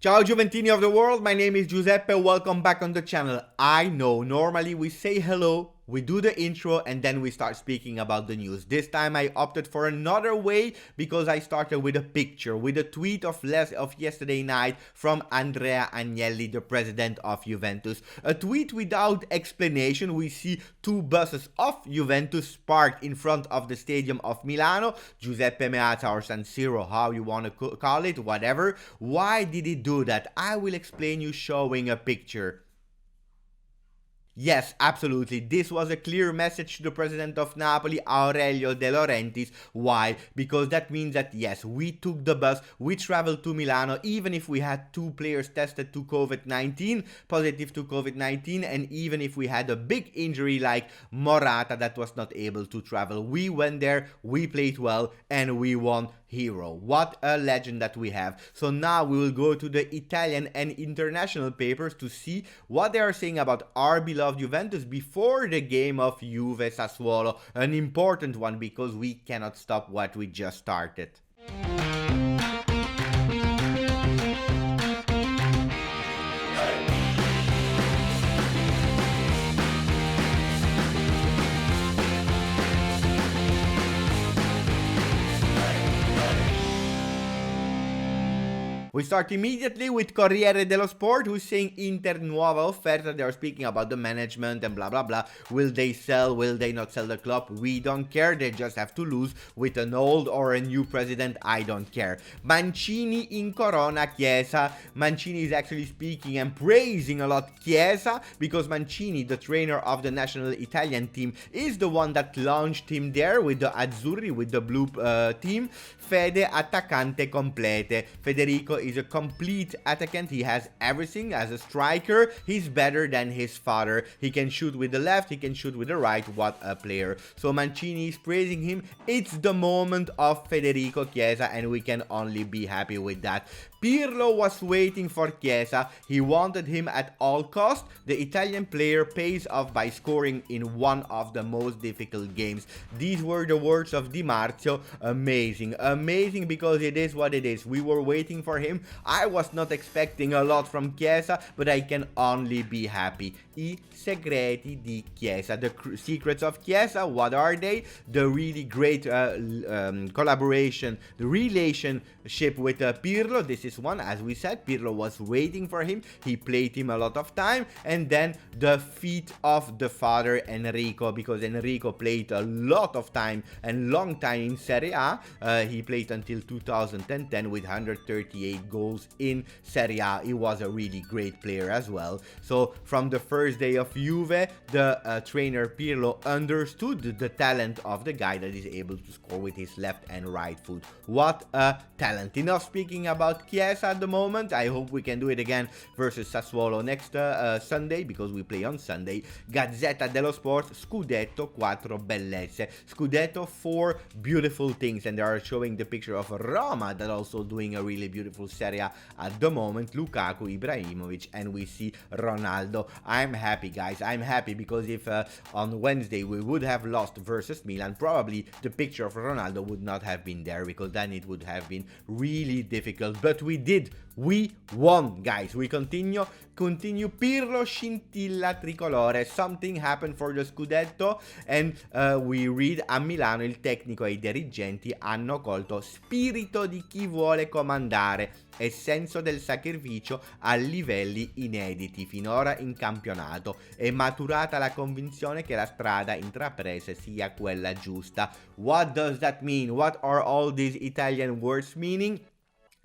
Ciao Giuventini of the world, my name is Giuseppe, welcome back on the channel. I know, normally we say hello, we do the intro and then we start speaking about the news. This time I opted for another way because I started with a picture, with a tweet of yesterday night from Andrea Agnelli, the president of Juventus. A tweet without explanation. We see two buses of Juventus parked in front of the stadium of Milano, Giuseppe Meazza or San Siro, how you want to call it, whatever. Why did he do that? I will explain you showing a picture. Yes, absolutely. This was a clear message to the president of Napoli, Aurelio De Laurentiis. Why? Because that means that yes, we took the bus, we traveled to Milano, even if we had two players tested to COVID-19, positive to COVID-19, and even if we had a big injury like Morata that was not able to travel. We went there, we played well, and we won. Hero. What a legend that we have. So now we will go to the Italian and international papers to see what they are saying about our beloved Juventus before the game of Juve Sassuolo. An important one because we cannot stop what we just started. We start immediately with Corriere dello Sport, who's saying Inter nuova offerta. They are speaking about the management and blah blah blah. Will they sell? Will they not sell the club? We don't care. They just have to lose with an old or a new president. I don't care. Mancini in Corona Chiesa. Mancini is actually speaking and praising a lot Chiesa because Mancini, the trainer of the national Italian team, is the one that launched him there with the Azzurri, with the blue team. Fede attaccante complete. Federico is a complete attackant. He has everything. As a striker, he's better than his father. He can shoot with the left, he can shoot with the right. What a player. So Mancini is praising him. It's the moment of Federico Chiesa and we can only be happy with that. Pirlo was waiting for Chiesa. He wanted him at all costs. The Italian player pays off by scoring in one of the most difficult games. These were the words of Di Marzio. Amazing. Amazing because it is what it is. We were waiting for him. I was not expecting a lot from Chiesa, but I can only be happy. I segreti di Chiesa. The secrets of Chiesa, what are they? The really great collaboration, the relationship with Pirlo. This is one, as we said. Pirlo was waiting for him. He played him a lot of time. And then the feet of the father Enrico, because Enrico played a lot of time and long time in Serie A. He played until 2010 with 138 goals in Serie A. He was a really great player as well. So from the first day of Juve, the trainer Pirlo understood the talent of the guy that is able to score with his left and right foot. What a talent. Enough speaking about Chiesa at the moment. I hope we can do it again versus Sassuolo next Sunday, because we play on Sunday. Gazzetta dello Sport, Scudetto, 4 bellezze. Scudetto, 4 beautiful things, and they are showing the picture of Roma that also doing a really beautiful Serie A at the moment. Lukaku, Ibrahimovic, and we see Ronaldo. I'm happy, guys. I'm happy because if on Wednesday we would have lost versus Milan, probably the picture of Ronaldo would not have been there, because then it would have been really difficult. But we did. We won, guys. We continue. Pirlo scintilla tricolore. Something happened for the Scudetto, and we read: a Milano il tecnico e i dirigenti hanno colto spirito di chi vuole comandare e senso del sacrificio a livelli inediti finora in campionato. È maturata la convinzione che la strada intrapresa sia quella giusta. What does that mean? What are all these Italian words meaning?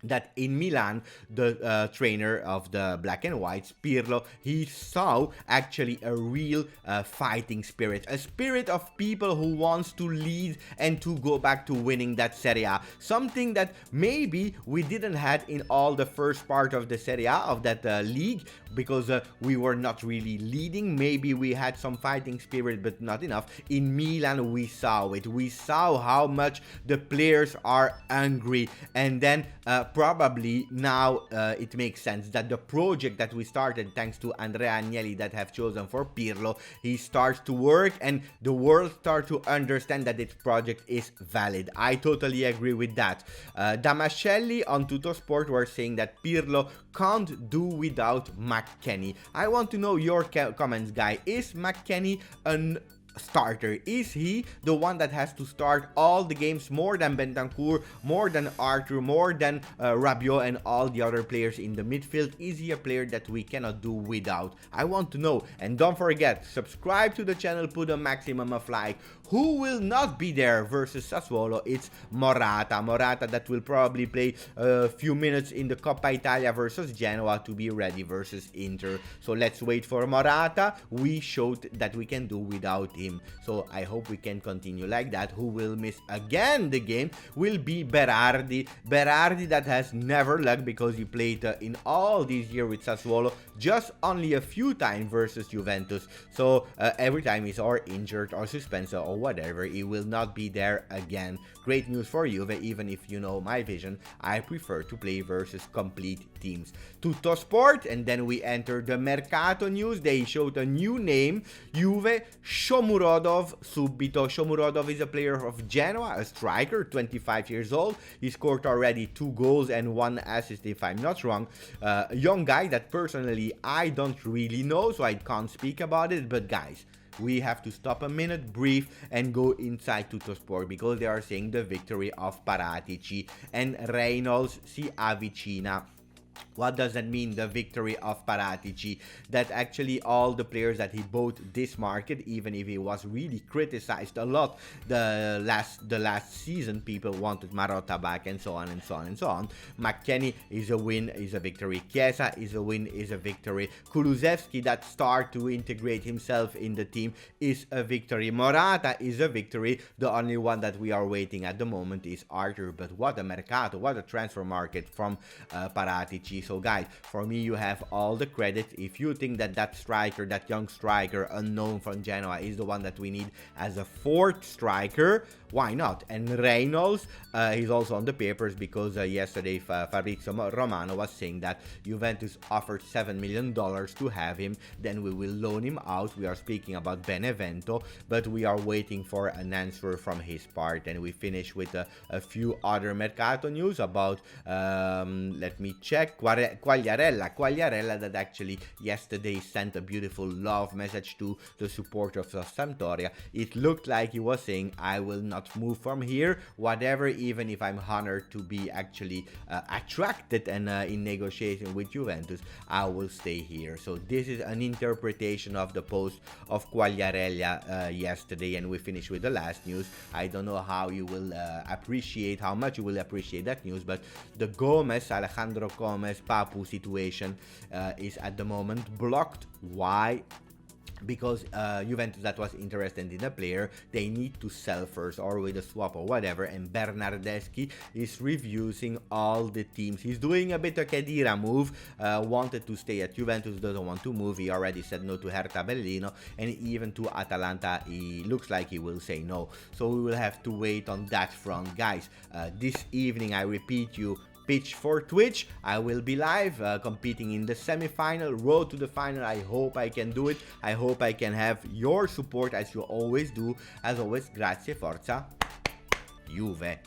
That in Milan, the trainer of the black and whites, Pirlo, he saw actually a real fighting spirit, a spirit of people who wants to lead and to go back to winning that Serie A. Something that maybe we didn't had in all the first part of the Serie A, of that league, because we were not really leading. Maybe we had some fighting spirit, but not enough. In Milan, we saw it. We saw how much the players are angry. And then probably now it makes sense that the project that we started thanks to Andrea Agnelli that have chosen for Pirlo, he starts to work and the world starts to understand that this project is valid. I totally agree with that. Damascelli on Tuttosport were saying that Pirlo can't do without McKennie. I want to know your comments, guy. Is McKennie an starter? Is he the one that has to start all the games more than Bentancur, more than Arthur, more than Rabiot and all the other players in the midfield? Is he a player that we cannot do without? I want to know. And don't forget, subscribe to the channel, put a maximum of like. Who will not be there versus Sassuolo? It's Morata. Morata that will probably play a few minutes in the Coppa Italia versus Genoa to be ready versus Inter. So let's wait for Morata. We showed that we can do without him. So I hope we can continue like that. Who will miss again the game will be Berardi. Berardi that has never luck because he played in all these years with Sassuolo just only a few times versus Juventus. So every time he's or injured or suspended or whatever, he will not be there again. Great news for Juve. Even if you know my vision, I prefer to play versus complete teams. Tuttosport, and then we enter the Mercato news. They showed a new name, Juve, Shomurodov subito. Shomurodov is a player of Genoa, a striker, 25 years old. He scored already 2 goals and 1 assist if I'm not wrong. A young guy that personally I don't really know, so I can't speak about it, but guys, we have to stop a minute, breathe, and go inside Tuttosport because they are saying the victory of Paratici and Reynolds si avvicina. What does that mean, the victory of Paratici? That actually all the players that he bought this market, even if he was really criticized a lot the last season, people wanted Marotta back and so on and so on and so on. McKennie is a win, is a victory. Chiesa is a win, is a victory. Kulusevski that start to integrate himself in the team is a victory. Morata is a victory. The only one that we are waiting at the moment is Arthur. But what a mercato, what a transfer market from Paratici. So guys, for me, you have all the credit. If you think that that striker, that young striker unknown from Genoa is the one that we need as a 4th striker, why not? And Reynolds, he's also on the papers because yesterday Fabrizio Romano was saying that Juventus offered $7 million to have him. Then we will loan him out. We are speaking about Benevento, but we are waiting for an answer from his part. And we finish with a few other Mercato news about, let me check, Quagliarella that actually yesterday sent a beautiful love message to the supporters of Sampdoria. It looked like he was saying, I will not move from here, whatever, even if I'm honored to be actually attracted and in negotiation with Juventus, I will stay here. So this is an interpretation of the post of Quagliarella yesterday, and we finish with the last news. I don't know how you will appreciate, how much you will appreciate that news, but the Alejandro Gomez Papu situation is at the moment blocked. Why? Because Juventus that was interested in a player, they need to sell first or with a swap or whatever, and Bernardeschi is reviewing all the teams. He's doing a bit of Khedira move, wanted to stay at Juventus, doesn't want to move. He already said no to Hertha Berlino, and even to Atalanta he looks like he will say no. So we will have to wait on that front, guys. This evening, I repeat you, pitch for Twitch. I will be live competing in the semi-final, road to the final. I hope I can do it. I hope I can have your support as you always do. As always, grazie, forza, Juve.